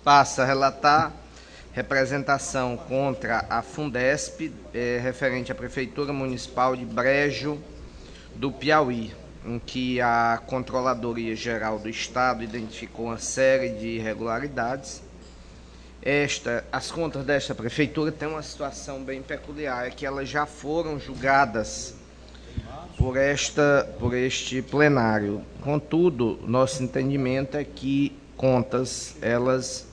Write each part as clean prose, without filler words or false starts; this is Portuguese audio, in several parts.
Passa a relatar representação contra a Fundesp, referente à Prefeitura Municipal de Brejo do Piauí, em que a Controladoria Geral do Estado identificou uma série de irregularidades. As contas desta prefeitura têm uma situação bem peculiar, é que elas já foram julgadas por este plenário. Contudo, nosso entendimento é que contas, elas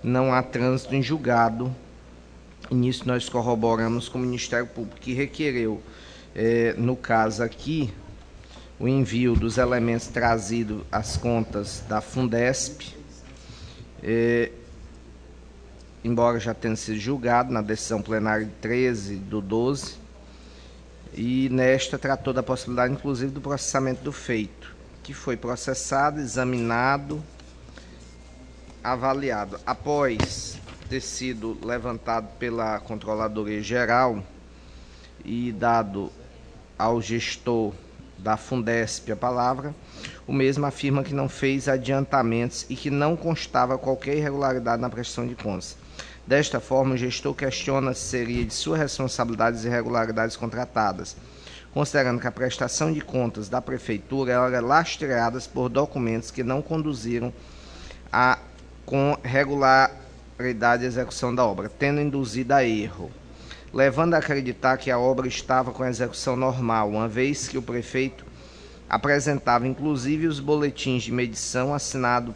não há trânsito em julgado, e nisso nós corroboramos com o Ministério Público, que requereu, no caso aqui, o envio dos elementos trazidos às contas da Fundesp, embora já tenha sido julgado na decisão plenária de 13/12, e nesta tratou da possibilidade, inclusive, do processamento do feito, que foi processado, examinado, avaliado. Após ter sido levantado pela Controladoria Geral e dado ao gestor da Fundesp a palavra, o mesmo afirma que não fez adiantamentos e que não constava qualquer irregularidade na prestação de contas. Desta forma, o gestor questiona se seria de sua responsabilidade as irregularidades contratadas, considerando que a prestação de contas da Prefeitura era lastreada por documentos que não conduziram com regularidade a execução da obra, tendo induzido a erro, levando a acreditar que a obra estava com a execução normal, uma vez que o prefeito apresentava inclusive os boletins de medição assinados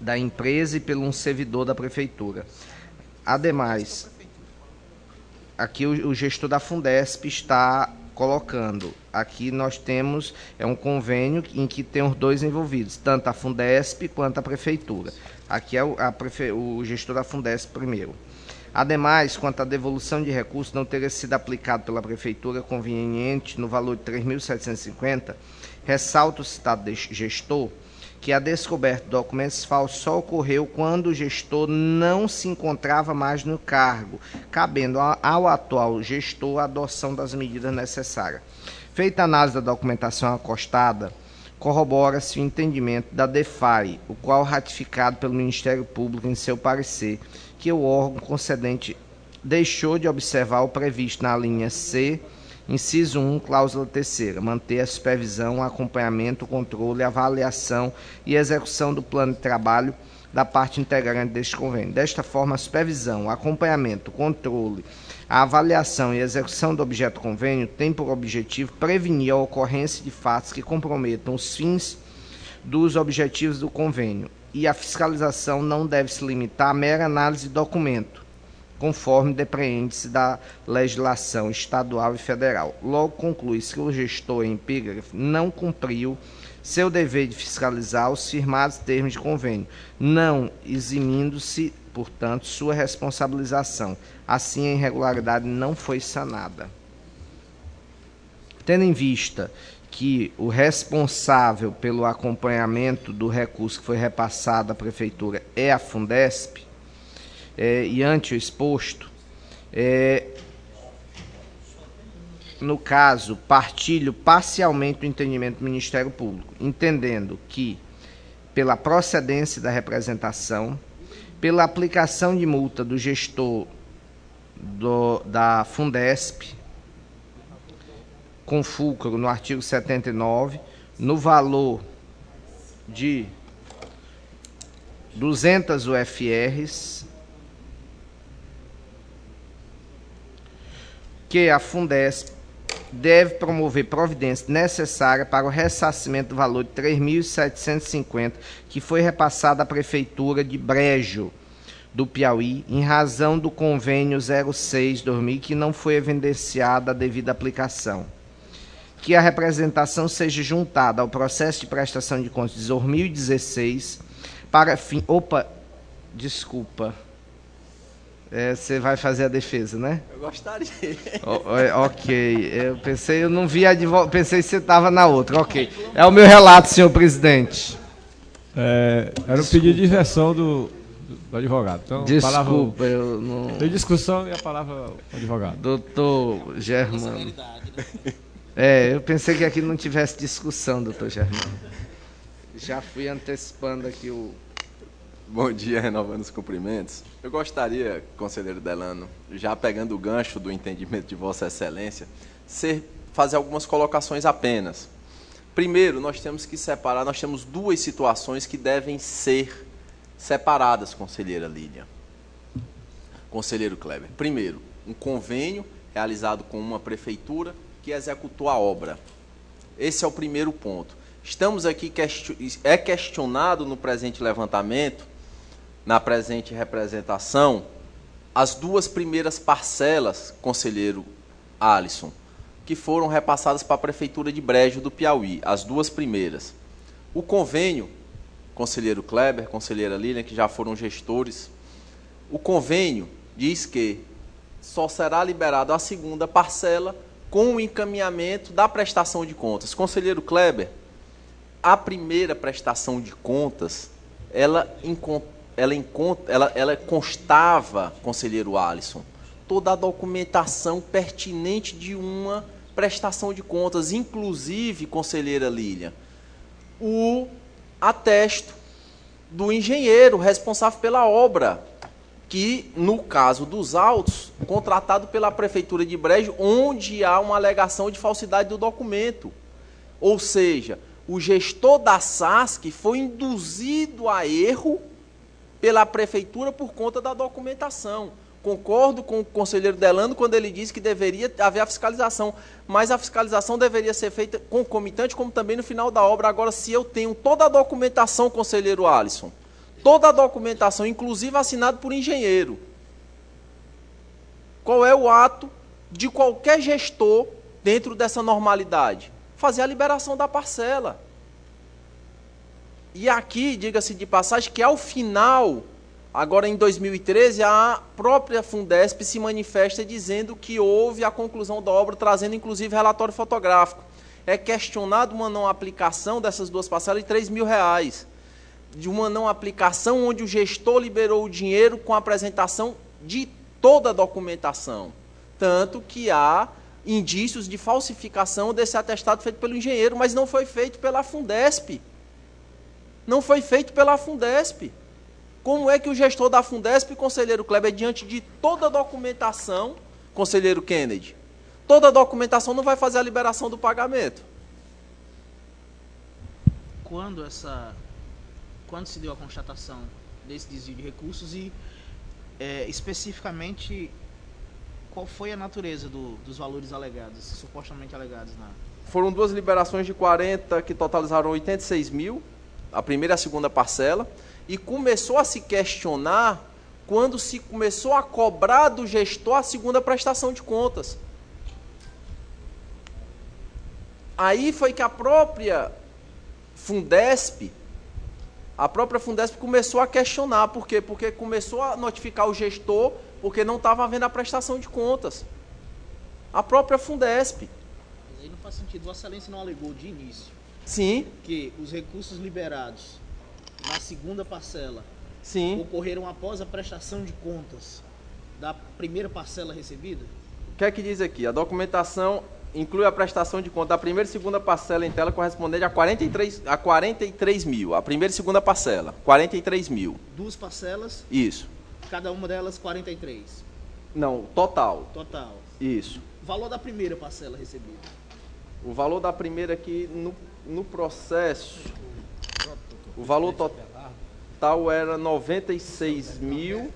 da empresa e pelo um servidor da prefeitura. Ademais, aqui o gestor da Fundesp está colocando, aqui nós temos um convênio em que tem os dois envolvidos, tanto a Fundesp quanto a prefeitura. Aqui é o gestor da Fundesp primeiro. Ademais, quanto à devolução de recursos, não teria sido aplicado pela prefeitura conveniente no valor de R$ 3.750, ressalta o citado gestor que a descoberta de documentos falsos só ocorreu quando o gestor não se encontrava mais no cargo, cabendo ao atual gestor a adoção das medidas necessárias. Feita a análise da documentação acostada, corrobora-se o entendimento da DEFAI, o qual ratificado pelo Ministério Público em seu parecer, que o órgão concedente deixou de observar o previsto na linha C, inciso 1, cláusula 3ª, manter a supervisão, o acompanhamento, o controle, a avaliação e execução do plano de trabalho da parte integrante deste convênio. Desta forma, a supervisão, o acompanhamento, o controle, a avaliação e a execução do objeto do convênio tem por objetivo prevenir a ocorrência de fatos que comprometam os fins dos objetivos do convênio, e a fiscalização não deve se limitar à mera análise de documento, conforme depreende-se da legislação estadual e federal. Logo, conclui-se que o gestor em epígrafe não cumpriu seu dever de fiscalizar os firmados termos de convênio, não eximindo-se, portanto, sua responsabilização. Assim, a irregularidade não foi sanada. Tendo em vista que o responsável pelo acompanhamento do recurso que foi repassado à Prefeitura é a Fundesp, e ante o exposto, no caso, partilho parcialmente o entendimento do Ministério Público, entendendo que, pela procedência da representação, pela aplicação de multa do gestor da Fundesp, com fulcro no artigo 79, no valor de 200 UFRs, que a Fundesp deve promover providência necessária para o ressarcimento do valor de R$ 3.750, que foi repassado à Prefeitura de Brejo do Piauí, em razão do convênio 06/2000, que não foi evidenciada a devida aplicação. Que a representação seja juntada ao processo de prestação de contas de 2016 para fim... Opa, desculpa. Você vai fazer a defesa, né? Eu gostaria. Ok, eu não vi pensei que você estava na outra, ok. É o meu relato, senhor presidente. Era um pedido de versão do advogado. Então, desculpa, eu não... Tem discussão e a palavra do advogado. Doutor Germano. Eu pensei que aqui não tivesse discussão, doutor Germano. Já fui antecipando aqui Bom dia, renovando os cumprimentos. Eu gostaria, conselheiro Delano, já pegando o gancho do entendimento de Vossa Excelência, fazer algumas colocações apenas. Primeiro, nós temos que separar, nós temos duas situações que devem ser separadas, conselheira Lília. Conselheiro Kleber. Primeiro, um convênio realizado com uma prefeitura que executou a obra. Esse é o primeiro ponto. Estamos aqui, é questionado no presente levantamento, na presente representação, as duas primeiras parcelas, conselheiro Alisson, que foram repassadas para a Prefeitura de Brejo do Piauí, as duas primeiras. O convênio, conselheiro Kleber, conselheira Lilian, que já foram gestores, o convênio diz que só será liberado a segunda parcela com o encaminhamento da prestação de contas. Conselheiro Kleber, a primeira prestação de contas, ela constava, conselheiro Alisson, toda a documentação pertinente de uma prestação de contas, inclusive, conselheira Lília, o atesto do engenheiro responsável pela obra, que, no caso dos autos, contratado pela Prefeitura de Brejo, onde há uma alegação de falsidade do documento. Ou seja, o gestor da SASC foi induzido a erro pela Prefeitura por conta da documentação. Concordo com o conselheiro Delano quando ele diz que deveria haver a fiscalização, mas a fiscalização deveria ser feita concomitante, como também no final da obra. Agora, se eu tenho toda a documentação, conselheiro Alisson, toda a documentação, inclusive assinado por engenheiro, qual é o ato de qualquer gestor dentro dessa normalidade? Fazer a liberação da parcela. E aqui, diga-se de passagem, que ao final, agora em 2013, a própria Fundesp se manifesta dizendo que houve a conclusão da obra, trazendo inclusive relatório fotográfico. É questionado uma não aplicação dessas duas parcelas de R$3.000, de uma não aplicação onde o gestor liberou o dinheiro com a apresentação de toda a documentação. Tanto que há indícios de falsificação desse atestado feito pelo engenheiro, mas não foi feito pela Fundesp. Não foi feito pela Fundesp. Como é que o gestor da Fundesp, conselheiro Kleber, diante de toda a documentação, conselheiro Kennedy, toda a documentação não vai fazer a liberação do pagamento? Quando se deu a constatação desse desvio de recursos e, especificamente, qual foi a natureza dos valores alegados, supostamente alegados? Foram duas liberações de 40, que totalizaram 86 mil, a primeira e a segunda parcela, e começou a se questionar quando se começou a cobrar do gestor a segunda prestação de contas. Aí foi que a própria Fundesp começou a questionar. Por quê? Porque começou a notificar o gestor porque não estava havendo a prestação de contas. A própria Fundesp. Mas aí não faz sentido. Vossa Excelência não alegou de início. Sim. Que os recursos liberados na segunda parcela, sim, ocorreram após a prestação de contas da primeira parcela recebida? O que é que diz aqui? A documentação inclui a prestação de conta da primeira e segunda parcela em tela correspondente a 43 mil. A primeira e segunda parcela, 43 mil. Duas parcelas? Isso. Cada uma delas 43? Não, total. Total. Isso. Valor da primeira parcela recebida? O valor da primeira aqui no processo, o valor total era 96 mil.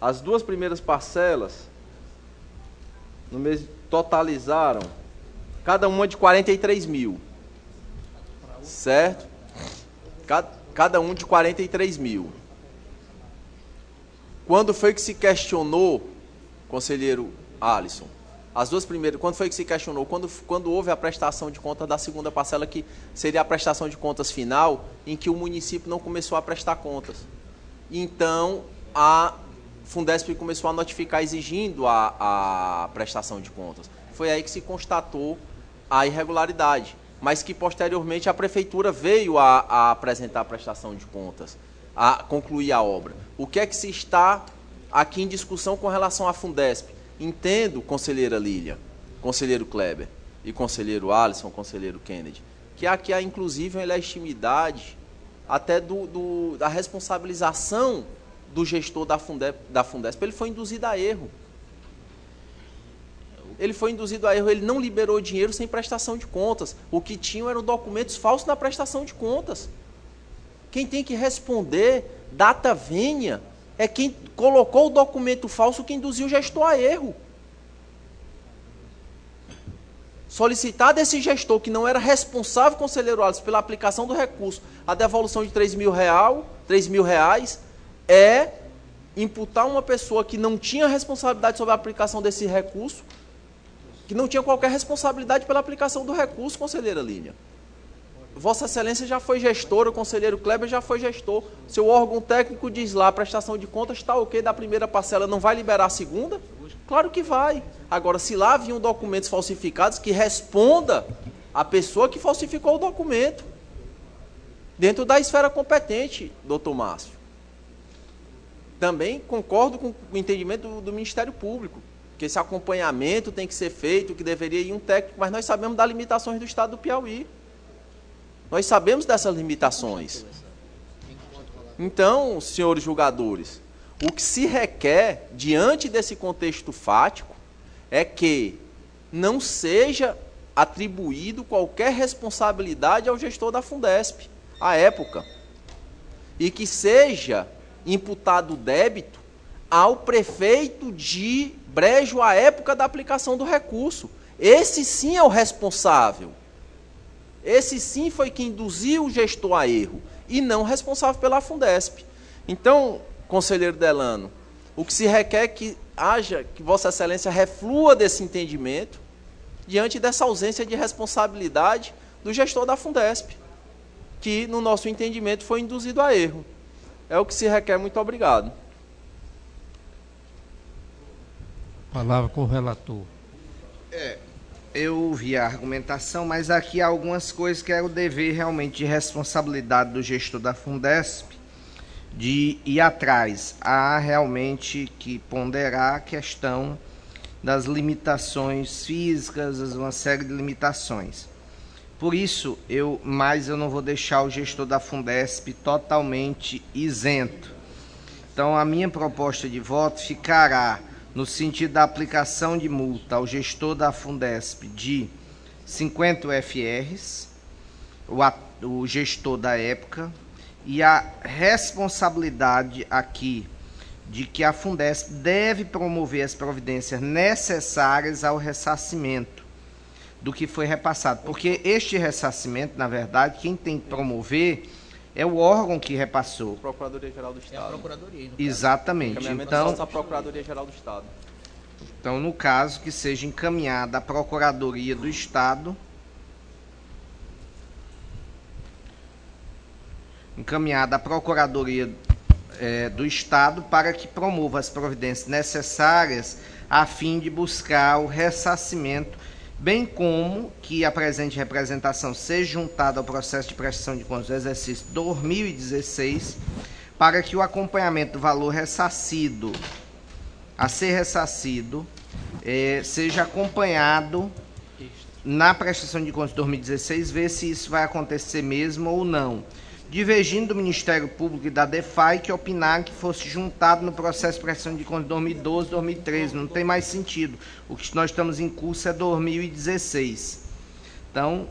As duas primeiras parcelas no mês totalizaram cada uma de 43 mil. Certo? Cada um de 43 mil. Quando foi que se questionou, conselheiro Alisson? As duas primeiras, quando foi que se questionou? Quando houve a prestação de contas da segunda parcela, que seria a prestação de contas final, em que o município não começou a prestar contas. Então, a Fundesp começou a notificar exigindo a prestação de contas. Foi aí que se constatou a irregularidade, mas que posteriormente a prefeitura veio a apresentar a prestação de contas, a concluir a obra. O que é que se está aqui em discussão com relação à Fundesp? Entendo, conselheira Lília, conselheiro Kleber e conselheiro Alisson, conselheiro Kennedy, que aqui há inclusive uma ilegitimidade até da responsabilização do gestor da Fundesp. Ele foi induzido a erro. Ele não liberou dinheiro sem prestação de contas. O que tinham eram documentos falsos na prestação de contas. Quem tem que responder, data vênia, é quem colocou o documento falso que induziu o gestor a erro. Solicitar desse gestor, que não era responsável, conselheiro Alisson, pela aplicação do recurso, a devolução de R$3.000, é imputar uma pessoa que não tinha responsabilidade sobre a aplicação desse recurso, que não tinha qualquer responsabilidade pela aplicação do recurso, conselheira Línia. Vossa Excelência já foi gestor, o conselheiro Kleber já foi gestor. Seu órgão técnico diz lá, a prestação de contas está ok da primeira parcela, não vai liberar a segunda? Claro que vai. Agora, se lá haviam documentos falsificados, que responda a pessoa que falsificou o documento, dentro da esfera competente, doutor Márcio. Também concordo com o entendimento do Ministério Público, que esse acompanhamento tem que ser feito, que deveria ir um técnico, mas nós sabemos das limitações do Estado do Piauí. Nós sabemos dessas limitações. Então, senhores julgadores, o que se requer, diante desse contexto fático, é que não seja atribuído qualquer responsabilidade ao gestor da Fundesp, à época, e que seja imputado débito ao prefeito de Brejo à época da aplicação do recurso. Esse sim é o responsável. Esse sim foi quem induziu o gestor a erro, e não o responsável pela Fundesp. Então, conselheiro Delano, o que se requer é que Vossa Excelência reflua desse entendimento diante dessa ausência de responsabilidade do gestor da Fundesp, que, no nosso entendimento, foi induzido a erro. É o que se requer. Muito obrigado. Palavra com o relator. Eu ouvi a argumentação, mas aqui há algumas coisas que é o dever realmente de responsabilidade do gestor da Fundesp de ir atrás. Há realmente que ponderar a questão das limitações físicas, uma série de limitações. Por isso, mas eu não vou deixar o gestor da Fundesp totalmente isento. Então, a minha proposta de voto ficará no sentido da aplicação de multa ao gestor da Fundesp de 50 UFRs, o gestor da época, e a responsabilidade aqui de que a Fundesp deve promover as providências necessárias ao ressarcimento do que foi repassado. Porque este ressarcimento, na verdade, quem tem que promover é o órgão que repassou. Procuradoria-Geral do Estado. É a Procuradoria. Exatamente. Então, a Procuradoria-Geral do Estado. Então, no caso, que seja encaminhada à Procuradoria do Estado, do Estado para que promova as providências necessárias a fim de buscar o ressarcimento, bem como que a presente representação seja juntada ao processo de prestação de contas do exercício 2016, para que o acompanhamento do valor ressarcido, a ser ressarcido, seja acompanhado na prestação de contas de 2016, ver se isso vai acontecer mesmo ou não. Divergindo do Ministério Público e da DEFAI, que opinaram que fosse juntado no processo de prestação de contas de 2012, 2013. Não tem mais sentido. O que nós estamos em curso é 2016. Então,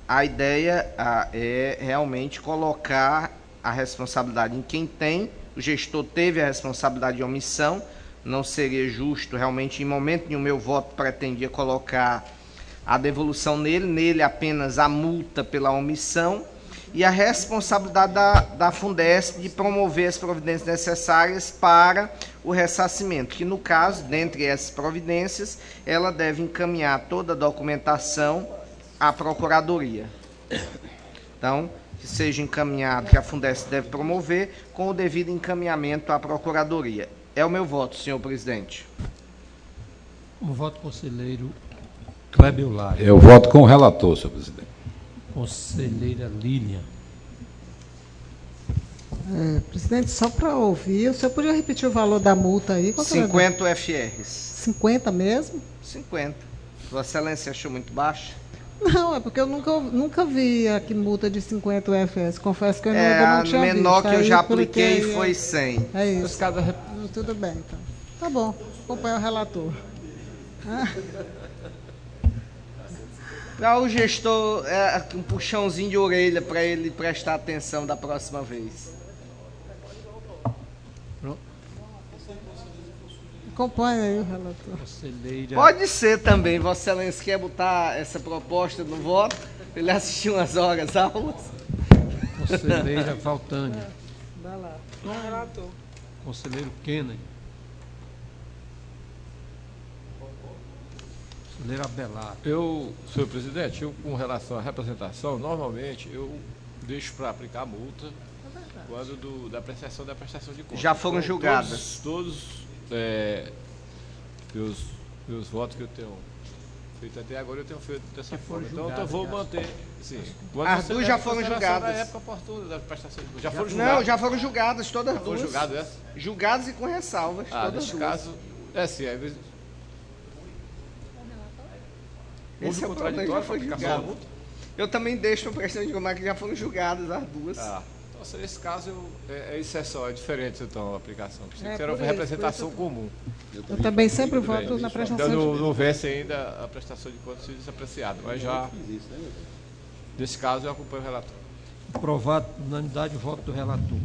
a ideia é realmente colocar a responsabilidade em quem tem. O gestor teve a responsabilidade de omissão. Não seria justo, realmente, em momento nenhum, meu voto pretendia colocar a devolução nele apenas a multa pela omissão, e a responsabilidade da Fundesp de promover as providências necessárias para o ressarcimento, que no caso, dentre essas providências, ela deve encaminhar toda a documentação à Procuradoria. Então, que seja encaminhado, que a Fundesp deve promover, com o devido encaminhamento à Procuradoria. É o meu voto, senhor presidente. O voto conselheiro Kleber Lara. Eu voto com o relator, senhor presidente. Conselheira Lília. Presidente, só para ouvir, o senhor podia repetir o valor da multa aí? 50 UFRs. 50 mesmo? 50. Vossa Excelência achou muito baixo? Não, é porque eu nunca vi aqui multa de 50 UFS. Confesso que eu ainda A não tinha menor visto. que eu Aí, já pelo que apliquei aí, foi 100. É Esse isso. caso é Tudo bem, então. Tá bom, acompanha o relator. Para o gestor, um puxãozinho de orelha para ele prestar atenção da próxima vez. Acompanha aí o relator. Conselheira, Pode ser também, Vossa Excelência quer botar essa proposta no voto, ele assistiu umas horas aulas. Conselheira Valtânia. Vai lá. Conselheiro Kennedy. Conselheiro Abelardo. senhor presidente, com relação à representação, normalmente eu deixo para aplicar a multa quando da apreciação da prestação de contas. Já foram julgadas. Todos meus votos que eu tenho feito até agora, eu tenho feito dessa forma. Então eu vou manter. Sim, As duas já foram julgadas. Na época oportuna da prestação de contas. Já foram Não, julgadas? já foram julgadas todas Já foram duas. julgadas essa? Julgadas e com ressalvas. todas Nesse duas. caso, sim, às vezes. Esse é o problema, já contraditório para foi aplicação da julgado. multa? Eu também deixo a pressão de comar que já foram julgadas as duas. Então, nesse caso, é exceção, é diferente então a aplicação. Pensei que É, era por uma isso, representação comum. Eu também sempre voto na Ainda prestação não, de... não houvesse ainda a prestação de contas desapreciada, mas já, nesse caso, eu acompanho o relator. Aprovado por unanimidade o voto do relator.